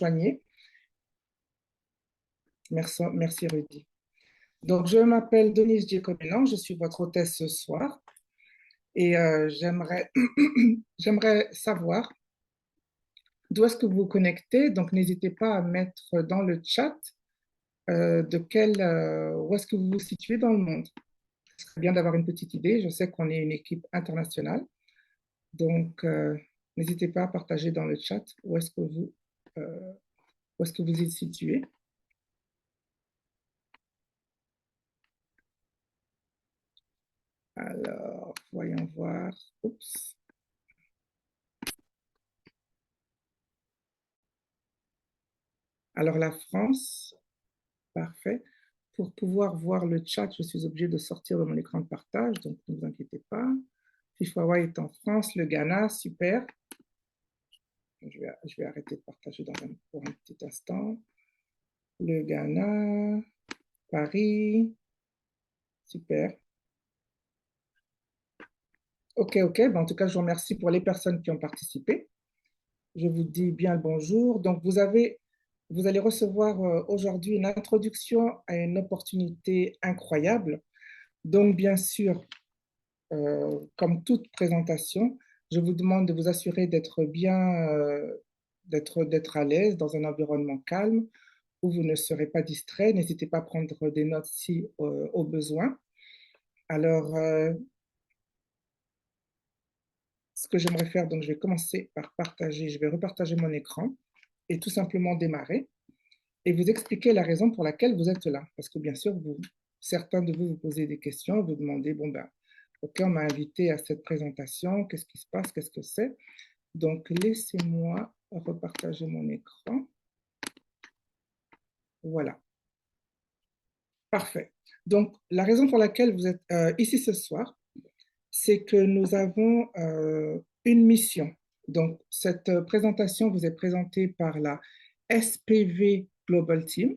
rejoignez. Merci Rudy. Donc, je m'appelle Denise Giacomenon, je suis votre hôtesse ce soir et j'aimerais savoir d'où est-ce que vous vous connectez. Donc, n'hésitez pas à mettre dans le chat où est-ce que vous vous situez dans le monde. Ce serait bien d'avoir une petite idée. Je sais qu'on est une équipe internationale, donc n'hésitez pas à partager dans le chat euh, où est-ce que vous êtes situé. Alors, voyons voir. Oups. Alors, la France, parfait. Pour pouvoir voir le chat, je suis obligée de sortir de mon écran de partage, donc ne vous inquiétez pas. Fifwawa est en France, le Ghana, super. Je vais arrêter de partager pour un petit instant. Le Ghana, Paris, super. Ok. Ben, en tout cas, je vous remercie pour les personnes qui ont participé. Je vous dis bien le bonjour. Donc, vous allez recevoir aujourd'hui une introduction à une opportunité incroyable. Donc, bien sûr, comme toute présentation, je vous demande de vous assurer d'être à l'aise dans un environnement calme où vous ne serez pas distrait. N'hésitez pas à prendre des notes si au besoin. Alors, ce que j'aimerais faire, donc je vais commencer par je vais repartager mon écran et tout simplement démarrer et vous expliquer la raison pour laquelle vous êtes là. Parce que bien sûr, certains de vous vous posez des questions, vous demandez, bon ben, ok, on m'a invité à cette présentation, qu'est-ce qui se passe, qu'est-ce que c'est? Donc, laissez-moi repartager mon écran. Voilà. Parfait. Donc, la raison pour laquelle vous êtes ici ce soir, c'est que nous avons une mission. Donc, cette présentation vous est présentée par la SPV Global Team,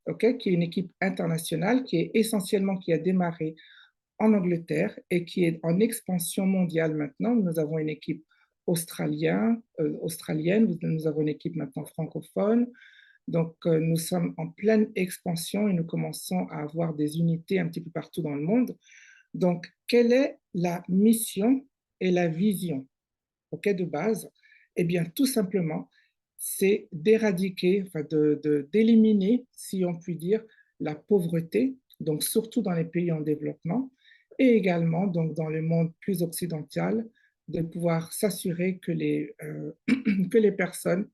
okay, qui est une équipe internationale qui a démarré en Angleterre et qui est en expansion mondiale maintenant. Nous avons une équipe australienne, nous avons une équipe maintenant francophone. Donc, nous sommes en pleine expansion et nous commençons à avoir des unités un petit peu partout dans le monde. Donc, quelle est la mission et la vision, de base? Eh bien, tout simplement, c'est d'éradiquer, d'éliminer, si on peut dire, la pauvreté, donc surtout dans les pays en développement, et également donc dans le monde plus occidental, de pouvoir s'assurer que les personnes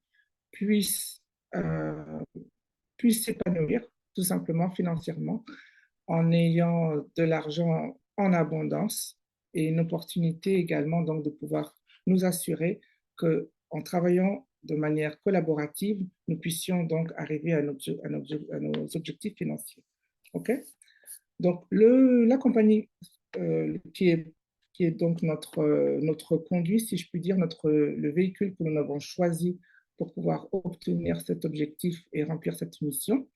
puissent, euh, puissent s'épanouir, tout simplement financièrement, en ayant de l'argent en abondance et une opportunité également donc de pouvoir nous assurer que en travaillant de manière collaborative, nous puissions donc arriver à nos objectifs financiers. OK? Donc, la compagnie qui est donc notre conduit, si je puis dire, le véhicule que nous avons choisi pour pouvoir obtenir cet objectif et remplir cette mission,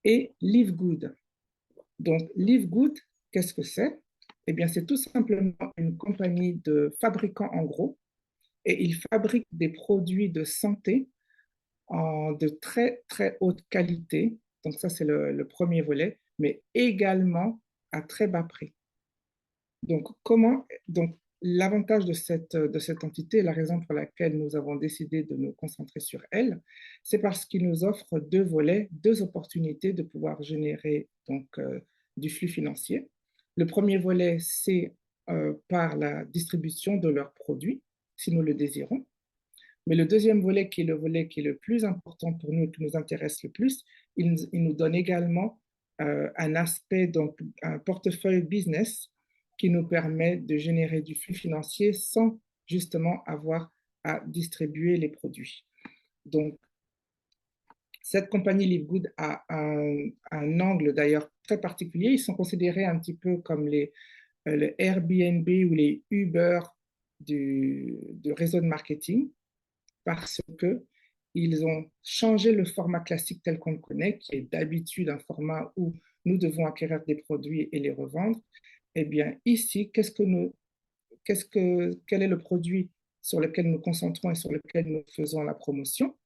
est Live Good. Donc, Live Good, qu'est-ce que c'est? Eh bien, c'est tout simplement une compagnie de fabricants en gros et ils fabriquent des produits de santé de très, très haute qualité. Donc, ça, c'est le premier volet, mais également à très bas prix. Donc, l'avantage de cette entité, la raison pour laquelle nous avons décidé de nous concentrer sur elle, c'est parce qu'il nous offre deux volets, deux opportunités de pouvoir générer donc, du flux financier. Le premier volet, c'est par la distribution de leurs produits, si nous le désirons. Mais le deuxième volet, qui est le volet qui est le plus important pour nous, qui nous intéresse le plus, il nous donne également un aspect, donc un portefeuille business qui nous permet de générer du flux financier sans justement avoir à distribuer les produits. Donc, cette compagnie LiveGood a un angle d'ailleurs très particulier. Ils sont considérés un petit peu comme le Airbnb ou les Uber du réseau de marketing parce qu'ils ont changé le format classique tel qu'on le connaît, qui est d'habitude un format où nous devons acquérir des produits et les revendre. Eh bien, ici, quel est le produit sur lequel nous concentrons et sur lequel nous faisons la promotion?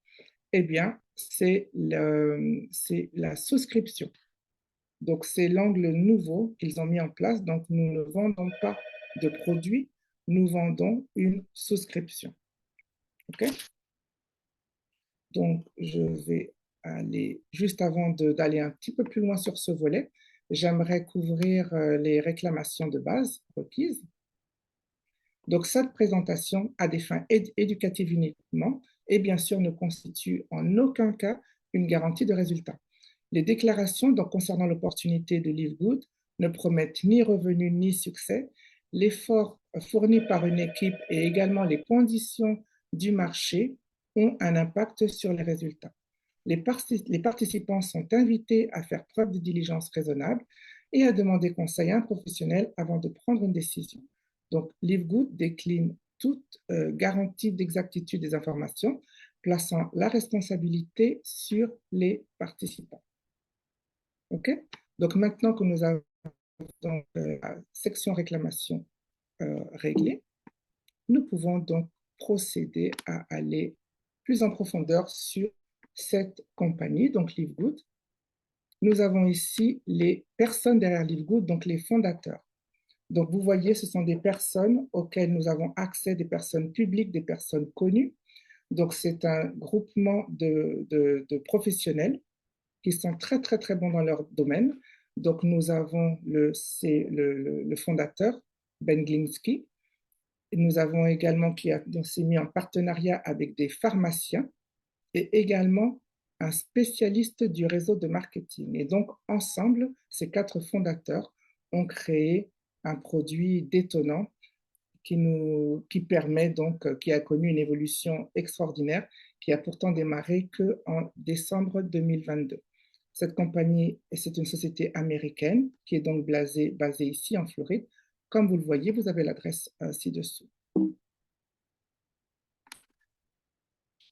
Eh bien, c'est la souscription. Donc, c'est l'angle nouveau qu'ils ont mis en place. Donc, nous ne vendons pas de produits, nous vendons une souscription. OK? Donc, je vais aller, juste avant d'aller un petit peu plus loin sur ce volet, j'aimerais couvrir les réclamations de base requises. Donc, cette présentation à des fins éducatives uniquement et bien sûr ne constitue en aucun cas une garantie de résultat. Les déclarations donc, concernant l'opportunité de Live Good ne promettent ni revenus ni succès. L'effort fourni par une équipe et également les conditions du marché ont un impact sur les résultats. Les participants sont invités à faire preuve de diligence raisonnable et à demander conseil à un professionnel avant de prendre une décision. Donc, LiveGood décline toute garantie d'exactitude des informations, plaçant la responsabilité sur les participants. OK? Donc, maintenant que nous avons la section réclamation réglée, nous pouvons donc procéder à aller plus en profondeur sur cette compagnie, donc LiveGood. Nous avons ici les personnes derrière LiveGood, donc les fondateurs. Donc, vous voyez, ce sont des personnes auxquelles nous avons accès, des personnes publiques, des personnes connues. Donc, c'est un groupement de professionnels qui sont très, très, très bons dans leur domaine. Donc, nous avons le fondateur, Ben Glinsky. Nous avons également qui s'est mis en partenariat avec des pharmaciens et également un spécialiste du réseau de marketing. Et donc, ensemble, ces quatre fondateurs ont créé un produit détonnant qui permet donc, qui a connu une évolution extraordinaire, qui a pourtant démarré qu'en décembre 2022. Cette compagnie, c'est une société américaine qui est donc basée ici en Floride. Comme vous le voyez, vous avez l'adresse ci-dessous.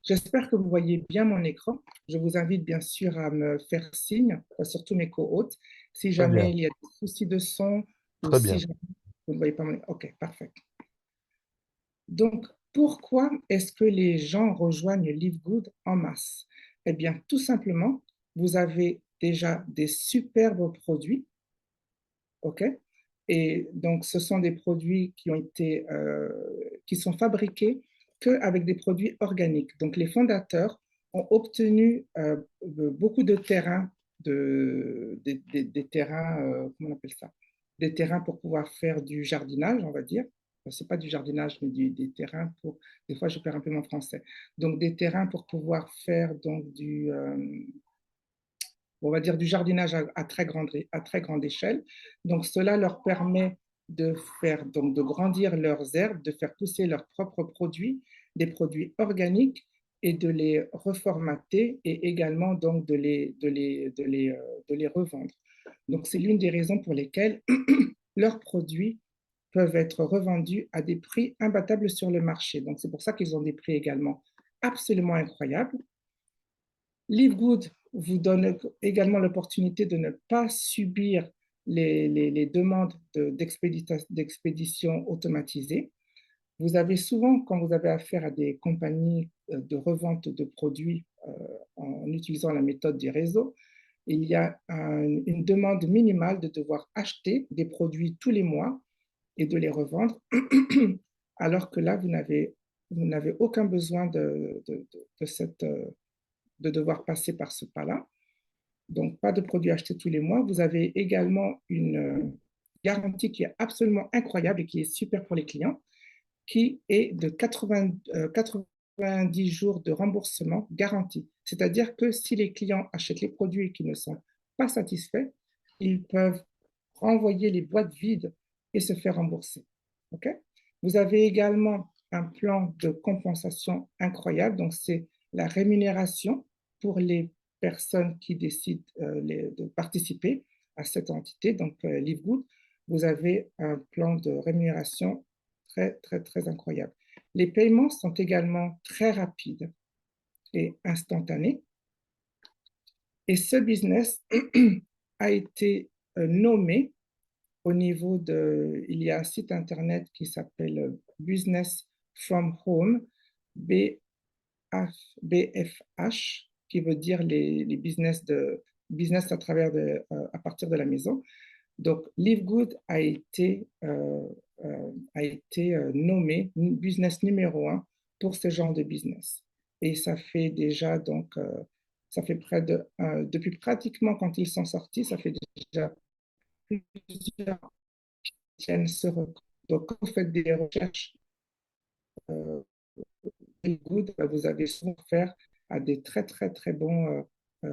J'espère que vous voyez bien mon écran. Je vous invite bien sûr à me faire signe, surtout mes co-hôtes, si Très jamais bien, il y a des soucis de son ou très si bien. jamais vous ne voyez pas mon écran. OK, parfait. Donc, pourquoi est-ce que les gens rejoignent LiveGood en masse? Eh bien, tout simplement, vous avez déjà des superbes produits, OK? Et donc, ce sont des produits qui sont fabriqués qu'avec des produits organiques. Donc, les fondateurs ont obtenu beaucoup de terrains, des terrains, comment on appelle ça? Des terrains pour pouvoir faire du jardinage, on va dire. C'est pas du jardinage, mais des terrains pour. Des fois, je perds un peu mon français. Donc, des terrains pour pouvoir faire donc on va dire du jardinage à très grande échelle. Donc cela leur permet de faire donc de grandir leurs herbes, de faire pousser leurs propres produits, des produits organiques et de les reformater et également donc de les revendre. Donc c'est l'une des raisons pour lesquelles leurs produits peuvent être revendus à des prix imbattables sur le marché. Donc c'est pour ça qu'ils ont des prix également absolument incroyables. LiveGood vous donne également l'opportunité de ne pas subir les demandes d'expédition automatisées. Vous avez souvent, quand vous avez affaire à des compagnies de revente de produits en utilisant la méthode du réseau, il y a une demande minimale de devoir acheter des produits tous les mois et de les revendre, alors que là, vous n'avez aucun besoin de devoir passer par ce pas-là. Donc, pas de produits achetés tous les mois. Vous avez également une garantie qui est absolument incroyable et qui est super pour les clients, qui est de 90 jours de remboursement garanti. C'est-à-dire que si les clients achètent les produits qui ne sont pas satisfaits, ils peuvent renvoyer les boîtes vides et se faire rembourser. OK? Vous avez également un plan de compensation incroyable. Donc, c'est la rémunération pour les personnes qui décident de participer à cette entité, donc LiveGood. Vous avez un plan de rémunération très, très, très incroyable. Les paiements sont également très rapides et instantanés. Et ce business a été nommé au niveau de. Il y a un site internet qui s'appelle Business from Home, BFH, qui veut dire les business à partir de la maison. Donc, Live Good a été nommé business numéro un pour ce genre de business. Et ça fait déjà ça fait depuis pratiquement quand ils sont sortis, ça fait déjà plusieurs qui tiennent ce record. Donc, quand vous faites des recherches euh, Good, vous avez souvent affaire à des très, très, très bons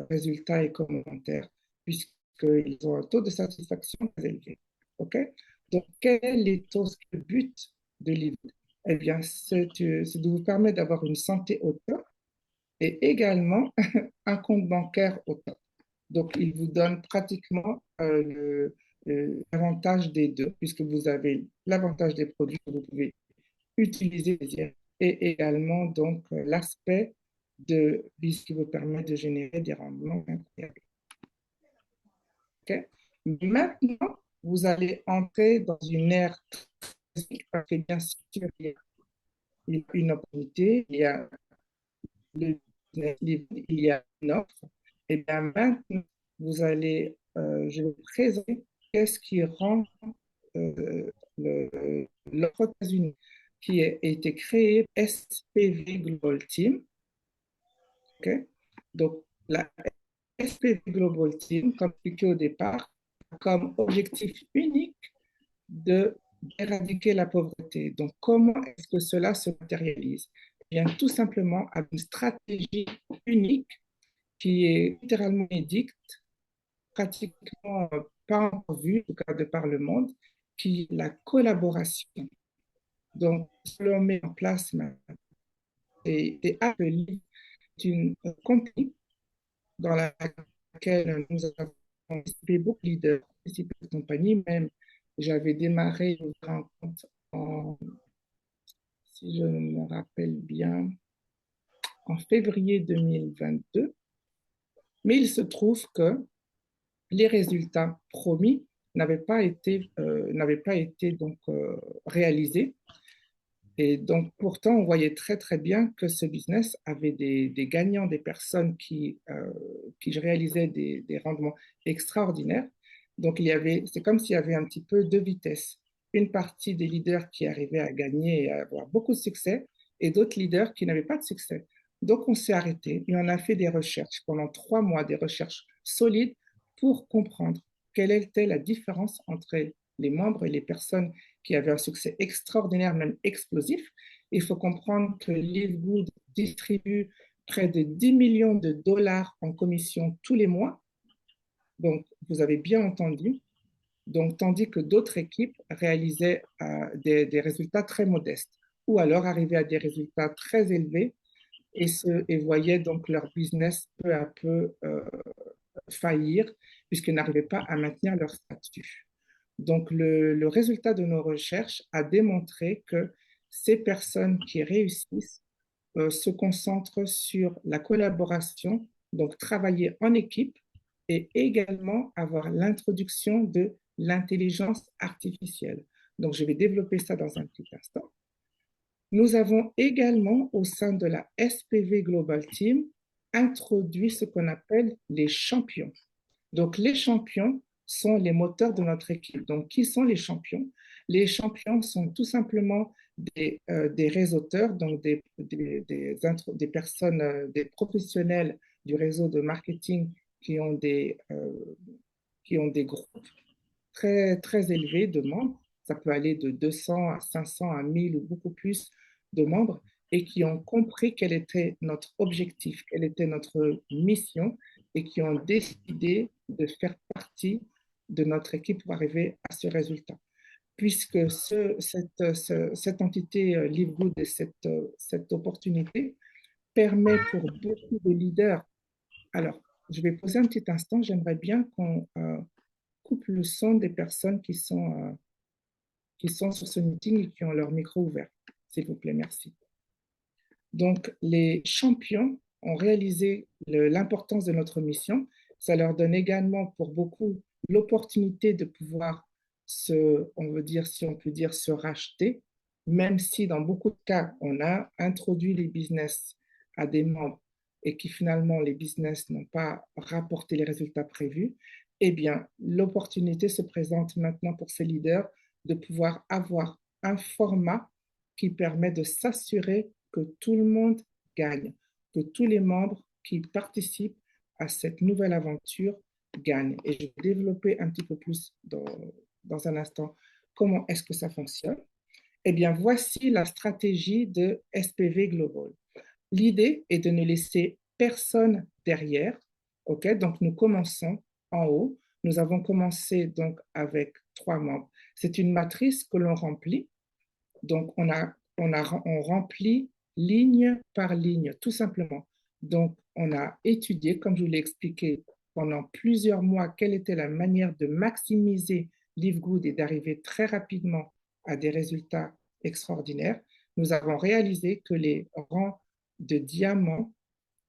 résultats et commentaires, puisqu'ils ont un taux de satisfaction très élevé. OK? Donc, quel est le but de l'IVD? Eh bien, c'est de vous permettre d'avoir une santé au top et également un compte bancaire au top. Donc, il vous donne pratiquement l'avantage des deux, puisque vous avez l'avantage des produits que vous pouvez utiliser et également donc l'aspect de ce qui vous permet de générer des rendements incroyables. Okay? Maintenant, vous allez entrer dans une ère parce que bien sûr, il y a une opportunité, le, il y a une offre. Et bien maintenant, je vais vous présenter qu'est-ce qui rend l'offre aux États-Unis qui a été créée SPV Global Team. Okay? Donc, la SPV Global Team, comme expliqué au départ, a comme objectif unique d'éradiquer la pauvreté. Donc, comment est-ce que cela se matérialise? Eh bien, tout simplement avec une stratégie unique qui est littéralement inédite, pratiquement pas encore vue, en tout cas de par le monde, qui est la collaboration. Donc, on met en place des appelés d'une compagnie dans laquelle nous avons participé beaucoup de leaders, participé de compagnie, même j'avais démarré une rencontre si je me rappelle bien, en février 2022, mais il se trouve que les résultats promis n'avaient pas été donc réalisés. Et donc, pourtant, on voyait très, très bien que ce business avait des gagnants, des personnes qui réalisaient des rendements extraordinaires. Donc, c'est comme s'il y avait un petit peu deux vitesses. Une partie des leaders qui arrivaient à gagner et à avoir beaucoup de succès, et d'autres leaders qui n'avaient pas de succès. Donc, on s'est arrêté et on a fait des recherches pendant 3 mois, des recherches solides pour comprendre quelle était la différence entre les membres et les personnes qui avait un succès extraordinaire, même explosif. Il faut comprendre que Live Good distribue près de 10 millions de dollars en commission tous les mois. Donc, vous avez bien entendu. Donc, tandis que d'autres équipes réalisaient des résultats très modestes ou alors arrivaient à des résultats très élevés et voyaient donc leur business peu à peu faillir puisqu'ils n'arrivaient pas à maintenir leur statut. Donc, le résultat de nos recherches a démontré que ces personnes qui réussissent se concentrent sur la collaboration, donc travailler en équipe et également avoir l'introduction de l'intelligence artificielle. Donc, je vais développer ça dans un petit instant. Nous avons également, au sein de la SPV Global Team, introduit ce qu'on appelle les champions. Donc, les champions sont les moteurs de notre équipe. Donc, qui sont les champions? Les champions sont tout simplement des réseauteurs, donc des personnes, des professionnels du réseau de marketing qui ont qui ont des groupes très, très élevés de membres. Ça peut aller de 200 à 500 à 1000 ou beaucoup plus de membres et qui ont compris quel était notre objectif, quelle était notre mission et qui ont décidé de faire partie de notre équipe pour arriver à ce résultat. Puisque cette entité LiveGood et cette opportunité permet pour beaucoup de leaders. Alors, je vais poser un petit instant, j'aimerais bien qu'on coupe le son des personnes qui sont sur ce meeting et qui ont leur micro ouvert. S'il vous plaît, merci. Donc, les champions ont réalisé l'importance de notre mission. Ça leur donne également pour beaucoup l'opportunité de pouvoir on veut dire, si on peut dire, se racheter, même si dans beaucoup de cas, on a introduit les business à des membres et qui finalement, les business n'ont pas rapporté les résultats prévus, eh bien, l'opportunité se présente maintenant pour ces leaders de pouvoir avoir un format qui permet de s'assurer que tout le monde gagne, que tous les membres qui participent à cette nouvelle aventure gagnent. Et je vais développer un petit peu plus dans un instant comment est-ce que ça fonctionne. Eh bien, voici la stratégie de SPV Global. L'idée est de ne laisser personne derrière. OK? Donc, nous commençons en haut. Nous avons commencé donc avec 3 membres. C'est une matrice que l'on remplit. Donc, on remplit ligne par ligne, tout simplement. Donc, on a étudié, comme je vous l'ai expliqué, pendant plusieurs mois, quelle était la manière de maximiser Livegood et d'arriver très rapidement à des résultats extraordinaires. Nous avons réalisé que les rangs de diamants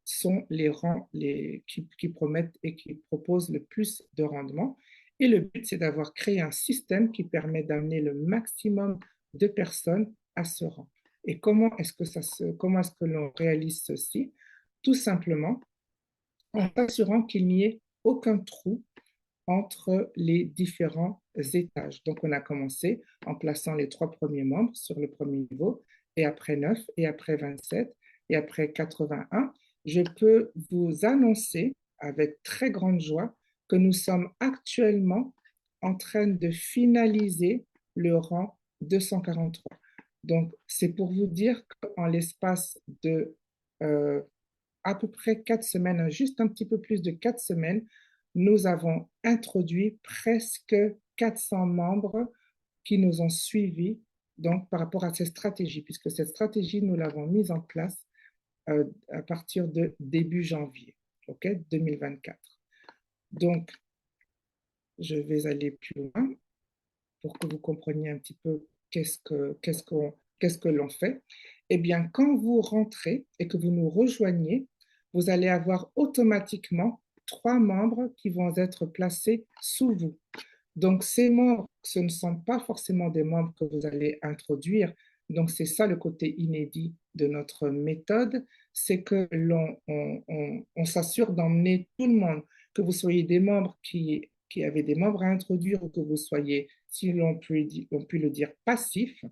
sont les rangs qui promettent et qui proposent le plus de rendement. Et le but, c'est d'avoir créé un système qui permet d'amener le maximum de personnes à ce rang. Et comment est-ce que l'on réalise ceci? Tout simplement en s'assurant qu'il n'y ait aucun trou entre les différents étages. Donc, on a commencé en plaçant les 3 premiers membres sur le premier niveau, et après 9, et après 27, et après 81. Je peux vous annoncer avec très grande joie que nous sommes actuellement en train de finaliser le rang 243. Donc, c'est pour vous dire qu'en l'espace de à peu près 4 semaines, juste un petit peu plus de 4 semaines, nous avons introduit presque 400 membres qui nous ont suivis donc, par rapport à cette stratégie, puisque cette stratégie, nous l'avons mise en place à partir de début janvier, OK, 2024. Donc, je vais aller plus loin pour que vous compreniez un petit peu qu'est-ce que l'on fait. Eh bien, quand vous rentrez et que vous nous rejoignez, vous allez avoir automatiquement 3 membres qui vont être placés sous vous. Donc, ces membres, ce ne sont pas forcément des membres que vous allez introduire. Donc, c'est ça le côté inédit de notre méthode, c'est que on s'assure d'emmener tout le monde, que vous soyez des membres qui avaient des membres à introduire ou que vous soyez, si l'on peut le dire, passifs,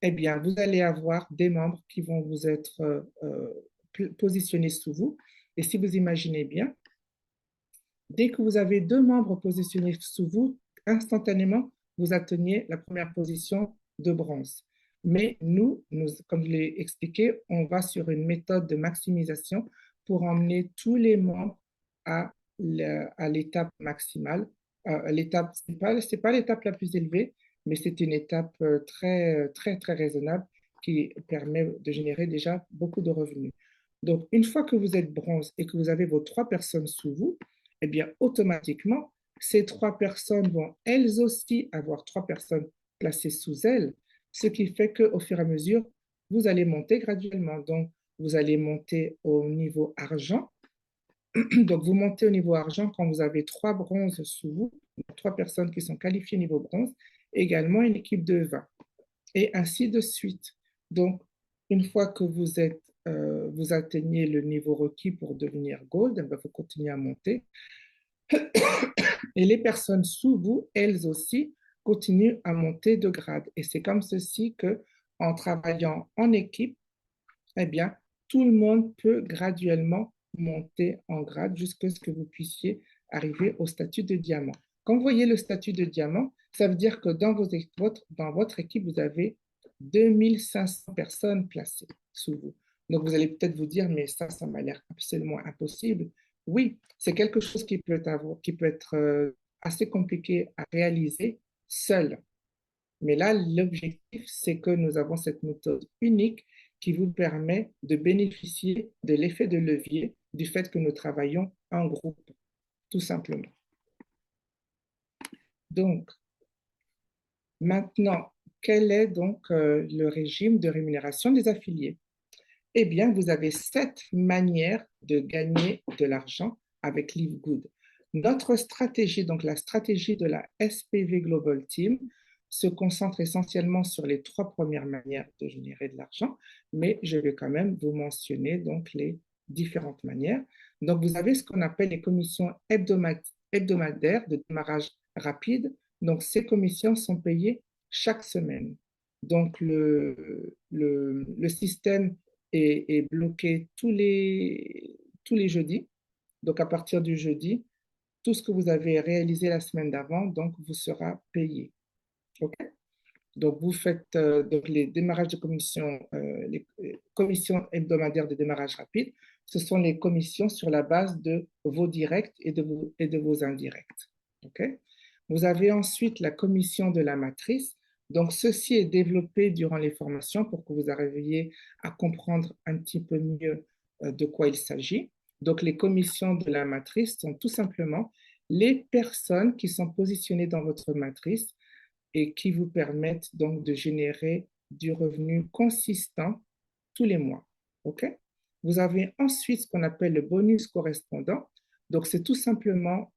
eh bien, vous allez avoir des membres qui vont vous être positionnés sous vous. Et si vous imaginez bien, dès que vous avez 2 membres positionnés sous vous, instantanément, vous atteignez la première position de bronze. Mais comme je l'ai expliqué, on va sur une méthode de maximisation pour emmener tous les membres à l'étape maximale. Ce n'est pas l'étape la plus élevée, mais c'est une étape très, très, très raisonnable qui permet de générer déjà beaucoup de revenus. Donc, une fois que vous êtes bronze et que vous avez vos 3 personnes sous vous, eh bien, automatiquement, ces 3 personnes vont elles aussi avoir 3 personnes placées sous elles, ce qui fait qu'au fur et à mesure, vous allez monter graduellement. Donc, vous allez monter au niveau argent. Donc, vous montez au niveau argent quand vous avez 3 bronzes sous vous, 3 personnes qui sont qualifiées niveau bronze, également une équipe de 20, et ainsi de suite. Donc, une fois que vous atteignez le niveau requis pour devenir gold, eh bien, vous continuez à monter. Et les personnes sous vous, elles aussi, continuent à monter de grade. Et c'est comme ceci que, en travaillant en équipe, eh bien, tout le monde peut graduellement monter en grade jusqu'à ce que vous puissiez arriver au statut de diamant. Quand vous voyez le statut de diamant, ça veut dire que dans votre équipe, vous avez 2500 personnes placées sous vous. Donc, vous allez peut-être vous dire, mais ça m'a l'air absolument impossible. Oui, c'est quelque chose qui peut être assez compliqué à réaliser seul. Mais là, l'objectif, c'est que nous avons cette méthode unique qui vous permet de bénéficier de l'effet de levier du fait que nous travaillons en groupe, tout simplement. Donc, maintenant, quel est donc le régime de rémunération des affiliés? Eh bien, vous avez 7 manières de gagner de l'argent avec Livegood. Notre stratégie, donc la stratégie de la SPV Global Team, se concentre essentiellement sur les 3 premières manières de générer de l'argent, mais je vais quand même vous mentionner donc les différentes manières. Donc, vous avez ce qu'on appelle les commissions hebdomadaires de démarrage rapide. Donc, ces commissions sont payées chaque semaine. Donc, le système est bloqué tous les jeudis. Donc, à partir du jeudi, tout ce que vous avez réalisé la semaine d'avant, donc, vous sera payé. OK? Donc, vous faites donc les démarrages de commission, les commissions hebdomadaires de démarrage rapide. Ce sont les commissions sur la base de vos directs et de vos indirects. OK? Vous avez ensuite la commission de la matrice. Donc, ceci est développé durant les formations pour que vous arriviez à comprendre un petit peu mieux de quoi il s'agit. Donc, les commissions de la matrice sont tout simplement les personnes qui sont positionnées dans votre matrice et qui vous permettent donc de générer du revenu consistant tous les mois. OK? Vous avez ensuite ce qu'on appelle le bonus correspondant. Donc, c'est tout simplement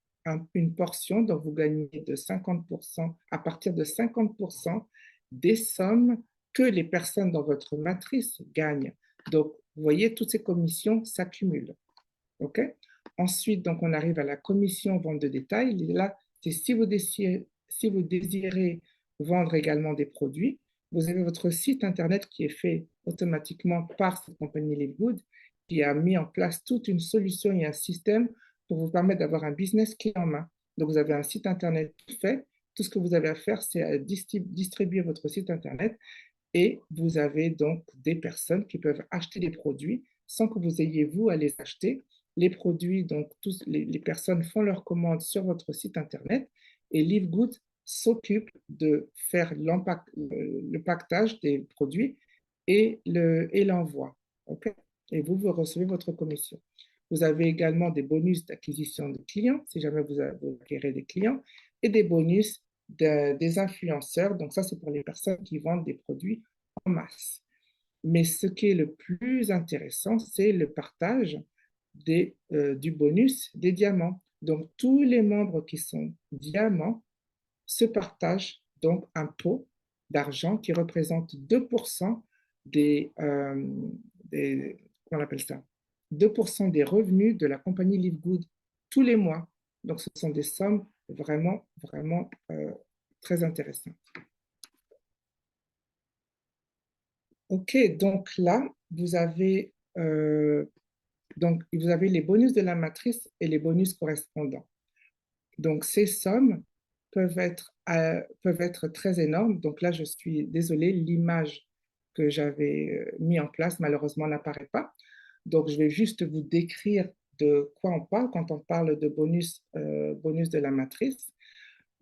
une portion dont vous gagnez de 50%, à partir de 50% des sommes que les personnes dans votre matrice gagnent. Donc, vous voyez, toutes ces commissions s'accumulent. OK? Ensuite, donc, on arrive à la commission vente de détail. Là, c'est si vous désirez vendre également des produits, vous avez votre site Internet qui est fait automatiquement par cette compagnie Livegood, qui a mis en place toute une solution et un système pour vous permettre d'avoir un business clé en main. Donc, vous avez un site Internet tout fait. Tout ce que vous avez à faire, c'est distribuer votre site Internet et vous avez donc des personnes qui peuvent acheter des produits sans que vous ayez, vous, à les acheter. Les produits, donc, les personnes font leurs commandes sur votre site Internet et Livegood s'occupe de faire le pactage des produits et l'envoi. Okay? Et vous recevez votre commission. Vous avez également des bonus d'acquisition de clients, si jamais vous acquérez des clients, et des bonus des influenceurs. Donc ça, c'est pour les personnes qui vendent des produits en masse. Mais ce qui est le plus intéressant, c'est le partage du bonus des diamants. Donc tous les membres qui sont diamants se partagent donc un pot d'argent qui représente 2% des comment on appelle ça? 2% des revenus de la compagnie Livegood tous les mois. Donc, ce sont des sommes vraiment, vraiment très intéressantes. OK, donc là, vous avez les bonus de la matrice et les bonus correspondants. Donc, ces sommes peuvent être très énormes. Donc là, je suis désolée, l'image que j'avais mis en place, malheureusement, n'apparaît pas. Donc, je vais juste vous décrire de quoi on parle quand on parle de bonus de la matrice.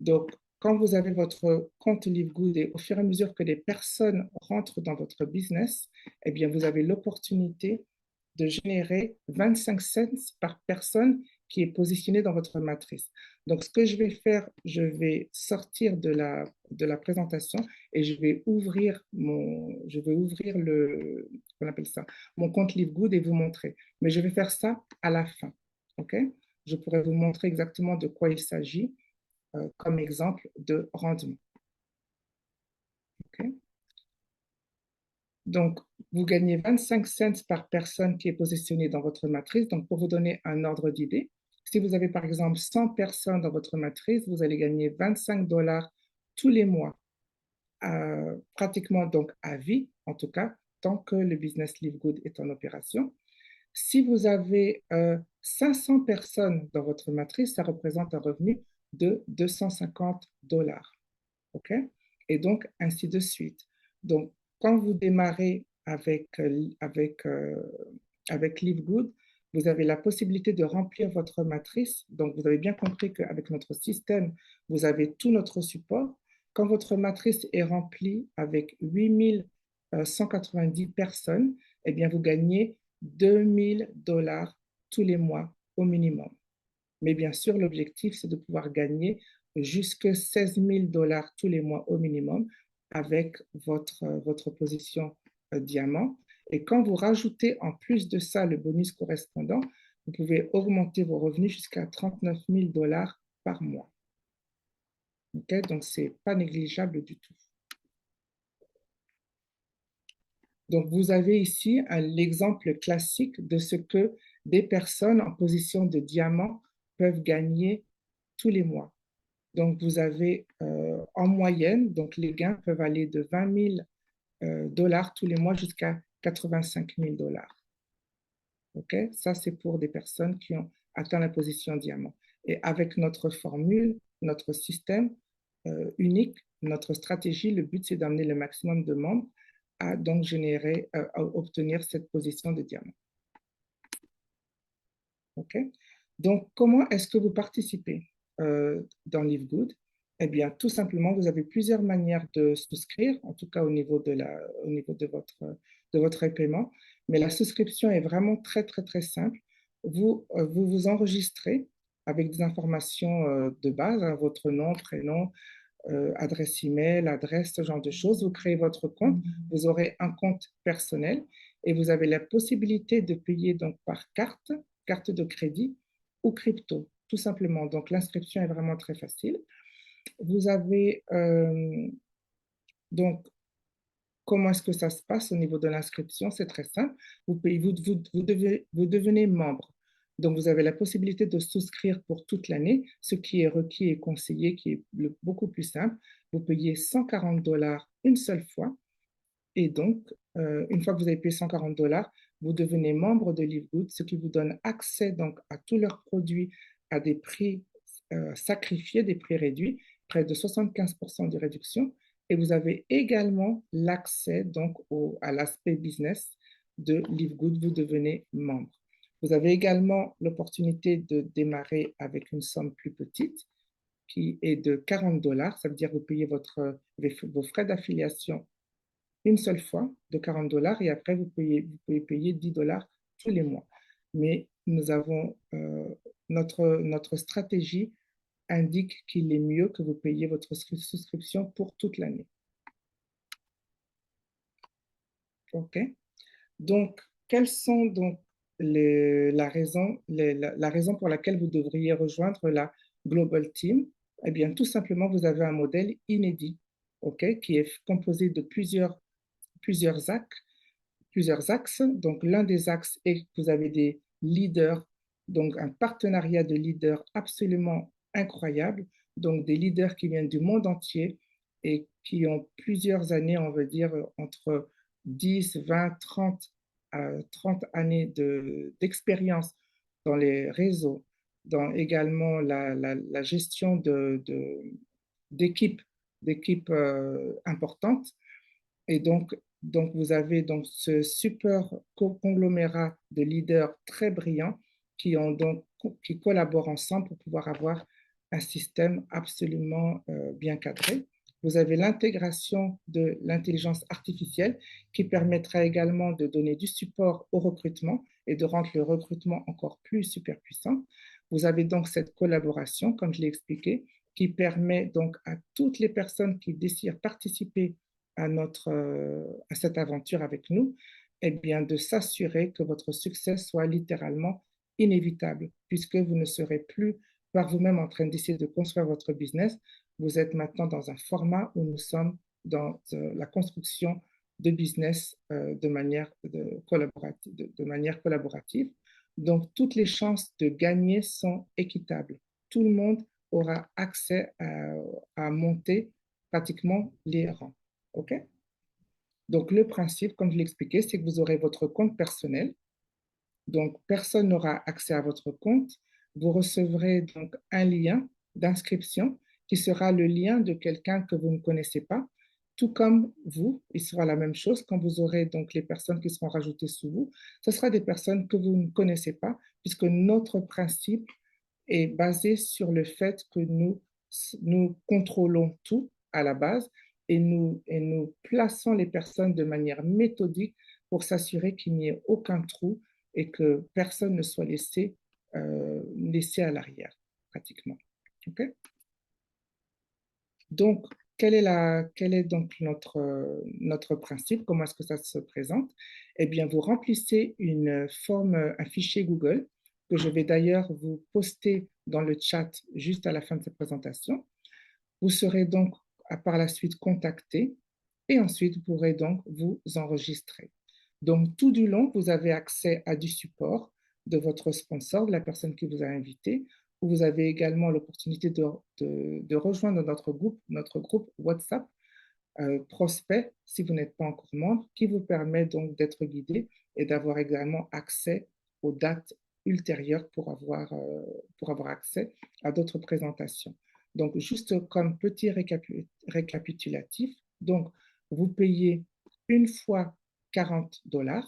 Donc, quand vous avez votre compte Livegood et au fur et à mesure que les personnes rentrent dans votre business, eh bien, vous avez l'opportunité de générer 25 cents par personne qui est positionnée dans votre matrice. Donc, ce que je vais faire, je vais sortir de la présentation et je vais ouvrir on appelle ça, mon compte Livegood et vous montrer. Mais je vais faire ça à la fin. OK? Je pourrais vous montrer exactement de quoi il s'agit comme exemple de rendement. Okay? Donc, vous gagnez 25 cents par personne qui est positionnée dans votre matrice. Donc, pour vous donner un ordre d'idée, si vous avez par exemple 100 personnes dans votre matrice, vous allez gagner 25 dollars tous les mois, pratiquement donc à vie, en tout cas, tant que le business Livegood est en opération. Si vous avez 500 personnes dans votre matrice, ça représente un revenu de 250 dollars. OK? Et donc, ainsi de suite. Donc, quand vous démarrez avec Livegood, vous avez la possibilité de remplir votre matrice. Donc, vous avez bien compris qu'avec notre système, vous avez tout notre support. Quand votre matrice est remplie avec 8190 personnes, eh bien, vous gagnez 2000 dollars tous les mois au minimum. Mais bien sûr, l'objectif, c'est de pouvoir gagner jusque 16 000 dollars tous les mois au minimum avec votre position diamant. Et quand vous rajoutez en plus de ça le bonus correspondant, vous pouvez augmenter vos revenus jusqu'à 39 000 dollars par mois. Okay? Donc, ce n'est pas négligeable du tout. Donc, vous avez ici l'exemple classique de ce que des personnes en position de diamant peuvent gagner tous les mois. Donc, vous avez en moyenne, donc les gains peuvent aller de 20 000 dollars tous les mois jusqu'à 85 000 dollars. OK? Ça, c'est pour des personnes qui ont atteint la position diamant. Et avec notre formule, notre système unique, notre stratégie, le but, c'est d'amener le maximum de membres à donc générer, à obtenir cette position de diamant. OK? Donc, comment est-ce que vous participez dans Live Good? Eh bien, tout simplement, vous avez plusieurs manières de souscrire, en tout cas au niveau de votre paiement. Mais la souscription est vraiment très, très, très simple. Vous vous enregistrez avec des informations de base, hein, votre nom, prénom, adresse email, adresse, ce genre de choses. Vous créez votre compte, vous aurez un compte personnel et vous avez la possibilité de payer donc par carte, carte de crédit ou crypto, tout simplement. Donc l'inscription est vraiment très facile. Vous avez donc comment est-ce que ça se passe au niveau de l'inscription? C'est très simple. Vous devenez membre. Donc, vous avez la possibilité de souscrire pour toute l'année, ce qui est requis et conseillé, qui est beaucoup plus simple. Vous payez 140 dollars une seule fois. Et donc, une fois que vous avez payé 140 dollars, vous devenez membre de LiveGood, ce qui vous donne accès donc à tous leurs produits à des prix sacrifiés, des prix réduits, près de 75% de réduction. Et vous avez également l'accès donc à l'aspect business de LiveGood, vous devenez membre. Vous avez également l'opportunité de démarrer avec une somme plus petite qui est de 40 dollars. Ça veut dire que vous payez vos frais d'affiliation une seule fois de 40 dollars et après vous pouvez payer 10 dollars tous les mois. Mais nous avons notre stratégie indique qu'il est mieux que vous payiez votre souscription pour toute l'année. OK? Donc, quelles sont donc la raison pour laquelle vous devriez rejoindre la Global Team? Eh bien, tout simplement, vous avez un modèle inédit, OK, qui est composé de plusieurs axes. Donc, l'un des axes est que vous avez des leaders, donc un partenariat de leaders absolument incroyable, donc des leaders qui viennent du monde entier et qui ont plusieurs années, on va dire, entre 10, 20, 30 années d'expérience dans les réseaux, dans également la gestion d'équipes importantes. Et donc, vous avez donc ce super conglomérat de leaders très brillants qui collaborent ensemble pour pouvoir avoir un système absolument bien cadré. Vous avez l'intégration de l'intelligence artificielle qui permettra également de donner du support au recrutement et de rendre le recrutement encore plus super puissant. Vous avez donc cette collaboration, comme je l'ai expliqué, qui permet donc à toutes les personnes qui désirent participer à cette aventure avec nous, eh bien, de s'assurer que votre succès soit littéralement inévitable, puisque vous ne serez plus par vous-même en train d'essayer de construire votre business. Vous êtes maintenant dans un format où nous sommes dans la construction de business de manière collaborative. Donc, toutes les chances de gagner sont équitables. Tout le monde aura accès à monter pratiquement les rangs. OK? Donc, le principe, comme je l'expliquais, c'est que vous aurez votre compte personnel. Donc, personne n'aura accès à votre compte. Vous recevrez donc un lien d'inscription qui sera le lien de quelqu'un que vous ne connaissez pas. Tout comme vous, il sera la même chose quand vous aurez donc les personnes qui seront rajoutées sous vous. Ce sera des personnes que vous ne connaissez pas, puisque notre principe est basé sur le fait que nous contrôlons tout à la base et nous plaçons les personnes de manière méthodique pour s'assurer qu'il n'y ait aucun trou et que personne ne soit laissé à l'arrière, pratiquement. Okay? Donc, quel est donc notre principe? Comment est-ce que ça se présente? Eh bien, vous remplissez une forme, un fichier Google, que je vais d'ailleurs vous poster dans le chat juste à la fin de cette présentation. Vous serez donc par la suite contacté et ensuite, vous pourrez donc vous enregistrer. Donc, tout du long, vous avez accès à du support de votre sponsor, de la personne qui vous a invité. Vous avez également l'opportunité de rejoindre notre groupe WhatsApp prospect, si vous n'êtes pas encore membre, qui vous permet donc d'être guidé et d'avoir également accès aux dates ultérieures pour avoir accès à d'autres présentations. Donc, juste comme petit récapitulatif, donc, vous payez une fois 40 $,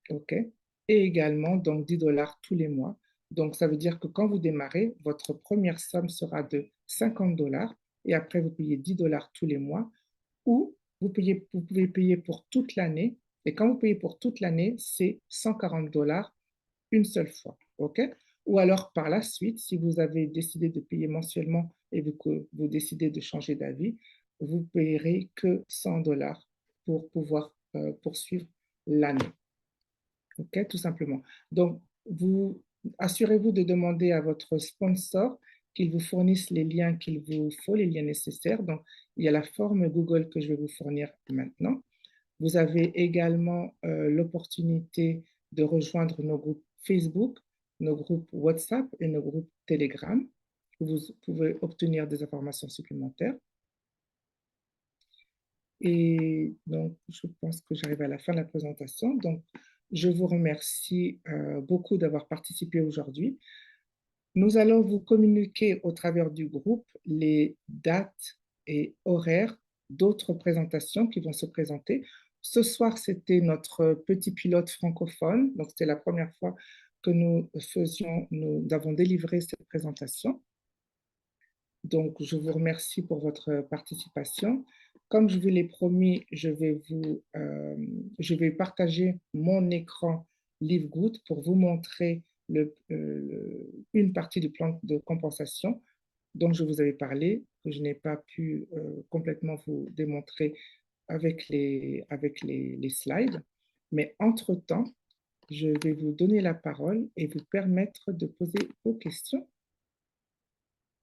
OK, et également donc 10 $ tous les mois. Donc, ça veut dire que quand vous démarrez, votre première somme sera de 50 $ et après, vous payez 10 $ tous les mois ou vous pouvez payer pour toute l'année. Et quand vous payez pour toute l'année, c'est 140 $ une seule fois. OK? Ou alors par la suite, si vous avez décidé de payer mensuellement et que vous décidez de changer d'avis, vous payerez que 100 $ pour pouvoir poursuivre l'année. OK, tout simplement. Donc, vous assurez-vous de demander à votre sponsor qu'il vous fournisse les liens qu'il vous faut, les liens nécessaires. Donc, il y a la forme Google que je vais vous fournir maintenant. Vous avez également l'opportunité de rejoindre nos groupes Facebook, nos groupes WhatsApp et nos groupes Telegram. Vous pouvez obtenir des informations supplémentaires. Et donc, je pense que j'arrive à la fin de la présentation. Donc, je vous remercie beaucoup d'avoir participé aujourd'hui. Nous allons vous communiquer au travers du groupe les dates et horaires d'autres présentations qui vont se présenter. Ce soir, c'était notre petit pilote francophone. Donc, c'était la première fois que nous avons délivré cette présentation. Donc, je vous remercie pour votre participation. Comme je vous l'ai promis, je vais partager mon écran LiveGood pour vous montrer une partie du plan de compensation dont je vous avais parlé, que je n'ai pas pu complètement vous démontrer avec les slides. Mais entre-temps, je vais vous donner la parole et vous permettre de poser vos questions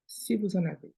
si vous en avez.